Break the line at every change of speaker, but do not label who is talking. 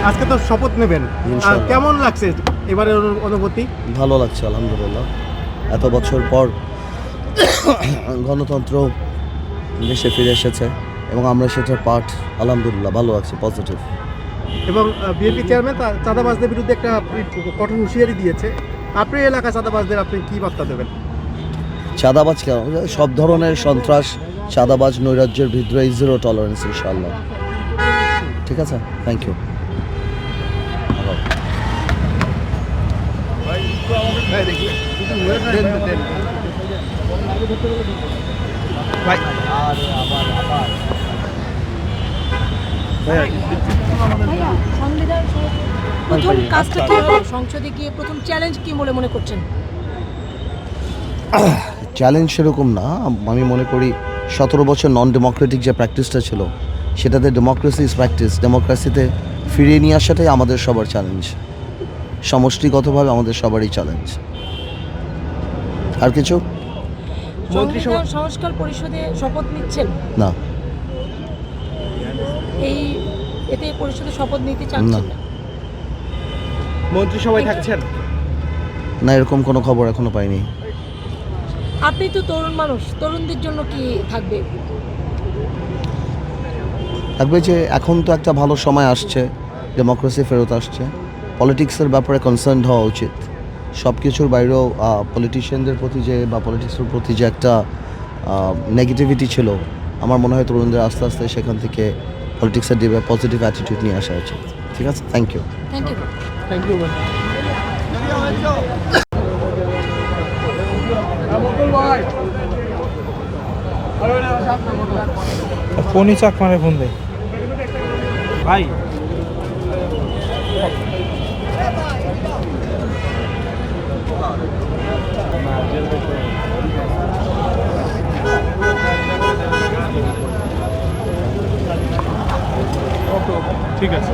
আজকে তো শপথ নেবেন,
ইনশাআল্লাহ।
কেমন লাগছে এবারের অনুভূতি?
ভালো লাগছে আলহামদুলিল্লাহ। এত বছর পর গণতন্ত্র দেশে ফিরে এসেছে এবং আমরা সেটার পার্ট। আলহামদুলিল্লাহ ভালো লাগছে, পজিটিভ।
এবং বিএনপি চেয়ারম্যান চাঁদাবাজদের বিরুদ্ধে একটা কঠোর হুঁশিয়ারি দিয়েছে। আপনি এলাকা চাঁদাবাজদের আপনি কি বার্তা দেবেন?
চাঁদাবাজ কেন, সব ধরনের সন্ত্রাস, চাঁদাবাজ, নৈরাজ্যের বিদ্রোহী, জিরো টলারেন্স ইনশাআল্লাহ। ঠিক আছে, থ্যাংক ইউ।
সংবিধান প্রথম কাজটা কি হলো? সংসদে গিয়ে প্রথম চ্যালেঞ্জ কি বলে মনে করছেন?
চ্যালেঞ্জ সেরকম না, আমি মনে করি 17 বছর নন ডেমোক্রেটিক যে প্র্যাকটিসটা ছিল, সেটাতে ডেমোক্রেসি ইজ প্র্যাকটিস, ডেমোক্রেসিতে ফিরিয়ে নিয়ে আসাটাই আমাদের সবার চ্যালেঞ্জ, সমষ্টিগতভাবে আমাদের সবারই চ্যালেঞ্জ। আর কিছু
সংবিধান সংস্কার পরিষদে শপথ নিচ্ছেন?
না।
এতে পরিষদে শপথ নিতে চাচ্ছেন না?
মন্ত্রিসভায় থাকছেন?
না, এরকম কোনো খবর এখনো পাইনি।
আপনি তো তরুণ মানুষ, তরুণদের জন্য কি থাকবে?
থাকবে যে এখন তো একটা ভালো সময় আসছে, ডেমোক্রেসি ফেরত আসছে, পলিটিক্সের ব্যাপারে কনসার্ন হওয়া উচিত। সব কিছুর বাইরেও পলিটিশিয়ানদের প্রতি যে বা পলিটিক্সের প্রতি যে একটা নেগেটিভিটি ছিল, আমার মনে হয় তরুণদের আস্তে আস্তে সেখান থেকে পলিটিক্সের দিকে পজিটিভ অ্যাটিটিউড নিয়ে আসা উচিত। ঠিক আছে, thank you.
Thank you.
Thank you.
ফোনই চাক মারে ফোন দেয়
ভাই
ঠিক আছে।